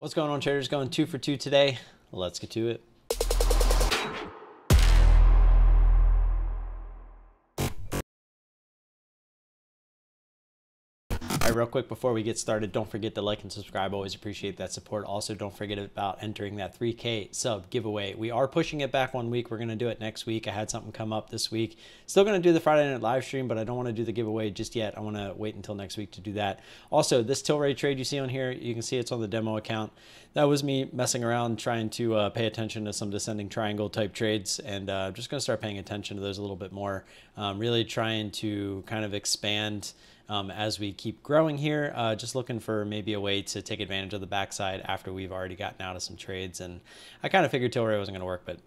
What's going on, traders? Going 2 for 2 today. Let's get to it. All right, real quick before we get started, don't forget to like and subscribe. Always appreciate that support. Also, don't forget about entering that 3K sub giveaway. We are pushing it back 1 week. We're going to do it next week. I had something come up this week. Still going to do the Friday night live stream, but I don't want to do the giveaway just yet. I want to wait until next week to do that. Also, this Tilray trade you see on here, you can see it's on the demo account. That was me messing around trying to pay attention to some descending triangle type trades, and I'm just going to start paying attention to those a little bit more. Really trying to kind of expand as we keep growing here, just looking for maybe a way to take advantage of the backside after we've already gotten out of some trades. And I kind of figured Tilray wasn't going to work, but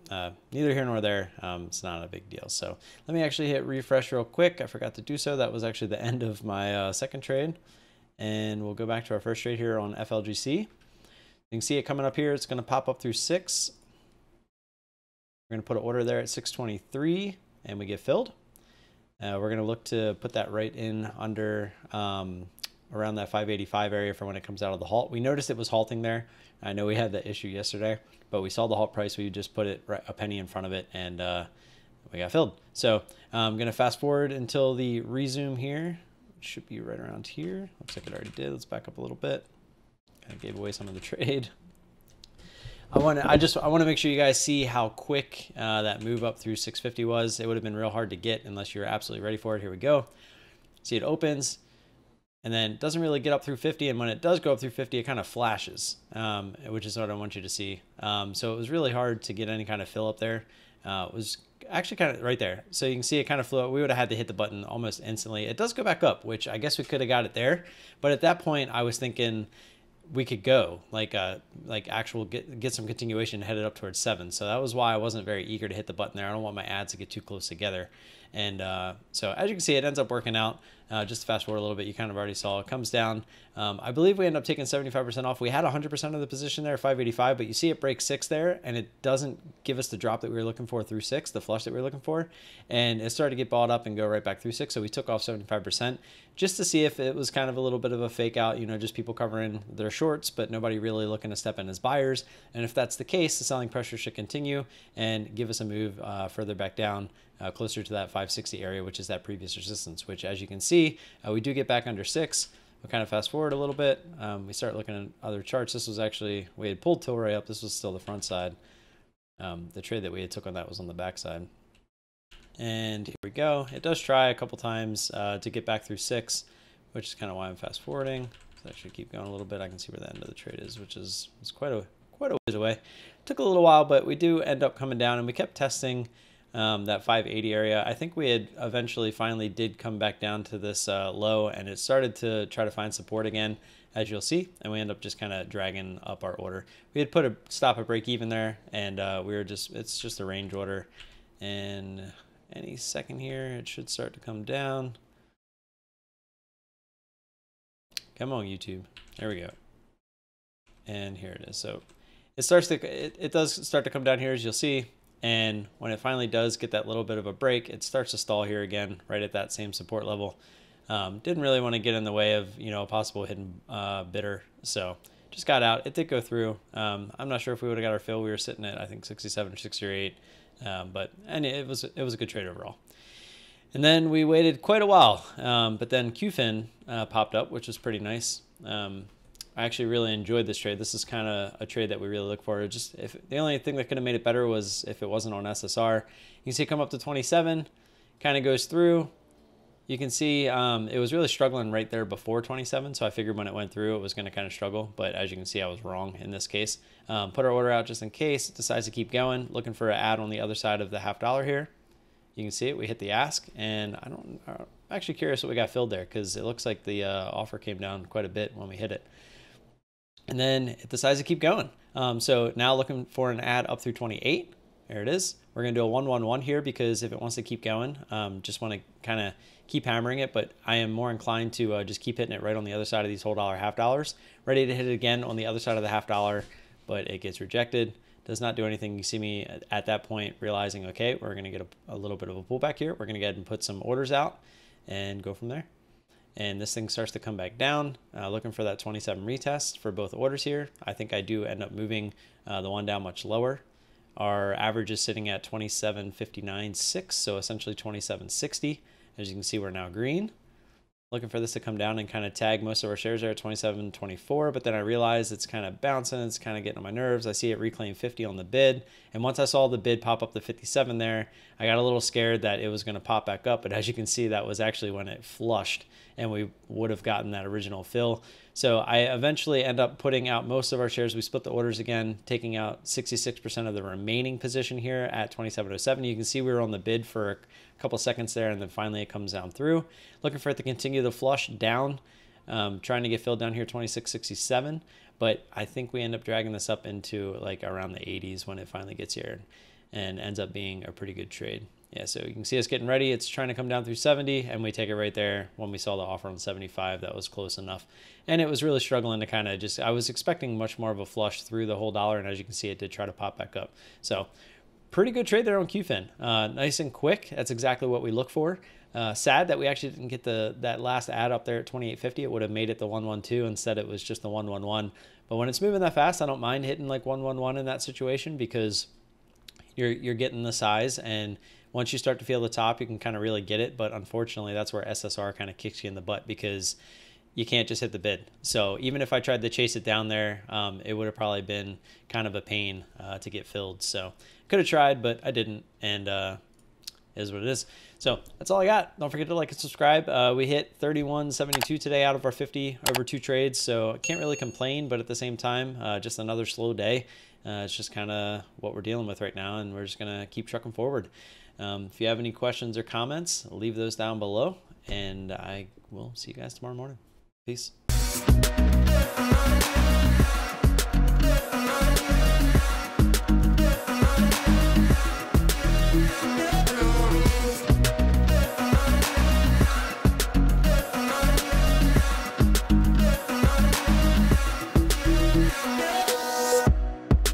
neither here nor there. It's not a big deal. So let me actually hit refresh real quick. I forgot to do so. That was actually the end of my second trade. And we'll go back to our first trade here on FLGC. You can see it coming up here. It's going to pop up through 6. We're going to put an order there at 623, and we get filled. We're going to look to put that right in under around that 585 area for when it comes out of the halt. We noticed it was halting there. I know we had that issue yesterday, but we saw the halt price. We just put it right, a penny in front of it, and we got filled. So I'm going to fast forward until the resume here. It should be right around here. Looks like it already did. Let's back up a little bit. I gave away some of the trade. I want to make sure you guys see how quick that move up through 650 was. It would have been real hard to get unless you're absolutely ready for it. Here we go. See, it opens and then it doesn't really get up through 50. And when it does go up through 50, it kind of flashes, which is what I want you to see. So it was really hard to get any kind of fill up there. It was actually kind of right there. So you can see it kind of flew. We would have had to hit the button almost instantly. It does go back up, which I guess we could have got it there. But at that point, I was thinking we could go like actual get some continuation headed up towards 7. So that was why I wasn't very eager to hit the button there. I don't want my ads to get too close together. And so as you can see, it ends up working out. Just to fast forward a little bit, you kind of already saw it comes down. I believe we end up taking 75% off. We had 100% of the position there, 585, but you see it break 6 there, and it doesn't give us the drop that we were looking for through 6, the flush that we were looking for. And it started to get balled up and go right back through 6. So we took off 75% just to see if it was kind of a little bit of a fake out, you know, just people covering their shorts, but nobody really looking to step in as buyers. And if that's the case, the selling pressure should continue and give us a move further back down, closer to that 560 area, which is that previous resistance, which as you can see, we do get back under 6. We'll kind of fast forward a little bit. We start looking at other charts. This was actually, we had pulled Tilray up. This was still the front side. The trade that we had took on that was on the back side. And here we go. It does try a couple times to get back through 6, which is kind of why I'm fast forwarding. So I should keep going a little bit. I can see where the end of the trade is, which is quite a ways away. Took a little while, but we do end up coming down, and we kept testing that 580 area. I think we had eventually finally did come back down to this low, and it started to try to find support again, as you'll see, and we end up just kind of dragging up our order. We had put a stop at break even there, and we were it's just a range order, and any second here it should start to come down. Come on, YouTube. There we go. And here it is. So it does start to come down here, as you'll see. And when it finally does get that little bit of a break, it starts to stall here again, right at that same support level. Didn't really want to get in the way of, you know, a possible hidden bidder. So just got out. It did go through. I'm not sure if we would have got our fill. We were sitting at, I think, 67 or 68. And it was a good trade overall. And then we waited quite a while. But then QFIN popped up, which was pretty nice. I actually really enjoyed this trade. This is kind of a trade that we really look for. Just if the only thing that could have made it better was if it wasn't on SSR. You can see it come up to 27, kind of goes through. You can see it was really struggling right there before 27, so I figured when it went through it was going to kind of struggle, but as you can see I was wrong in this case. Put our order out just in case it decides to keep going, looking for an ad on the other side of the $0.50 here. You can see it, we hit the ask, and I'm actually curious what we got filled there, because it looks like the offer came down quite a bit when we hit it. And then it decides to keep going. So now looking for an ad up through 28. There it is. We're going to do a 111 here because if it wants to keep going, just want to kind of keep hammering it. But I am more inclined to just keep hitting it right on the other side of these whole dollar, $0.50. Ready to hit it again on the other side of the $0.50, but it gets rejected. Does not do anything. You see me at that point realizing, okay, we're going to get a little bit of a pullback here. We're going to go ahead and put some orders out and go from there. and this thing starts to come back down, looking for that 27 retest for both orders here. I think I do end up moving the one down much lower. Our average is sitting at 27.59.6, so essentially 27.60. As you can see, we're now green. Looking for this to come down and kind of tag most of our shares there at 27.24, but then I realized it's kind of bouncing, it's kind of getting on my nerves. I see it reclaim 50 on the bid, and once I saw the bid pop up to 57 there, I got a little scared that it was going to pop back up, but as you can see, that was actually when it flushed and we would have gotten that original fill. So I eventually end up putting out most of our shares. We split the orders again, taking out 66% of the remaining position here at 27.07. You can see we were on the bid for a couple seconds there, and then finally it comes down through. Looking for it to continue the flush down, trying to get filled down here 26.67, but I think we end up dragging this up into like around the 80s when it finally gets here and ends up being a pretty good trade. Yeah, so you can see us getting ready. It's trying to come down through 70, and we take it right there when we saw the offer on 75. That was close enough. And it was really struggling to kind of just, I was expecting much more of a flush through the whole dollar, and as you can see, it did try to pop back up. So pretty good trade there on QFIN. Nice and quick. That's exactly what we look for. Sad that we actually didn't get that last ad up there at 28.50. It would have made it the 112. Instead, it was just the 111. But when it's moving that fast, I don't mind hitting like 111 in that situation because you're getting the size, and once you start to feel the top, you can kind of really get it. But unfortunately, that's where SSR kind of kicks you in the butt because you can't just hit the bid. So even if I tried to chase it down there, it would have probably been kind of a pain to get filled. So could have tried, but I didn't, and is what it is. So that's all I got. Don't forget to like and subscribe. We hit 31.72 today out of our 50 over 2 trades, so I can't really complain, but at the same time, just another slow day. It's just kind of what we're dealing with right now, and we're just going to keep trucking forward. If you have any questions or comments, leave those down below, and I will see you guys tomorrow morning. Peace.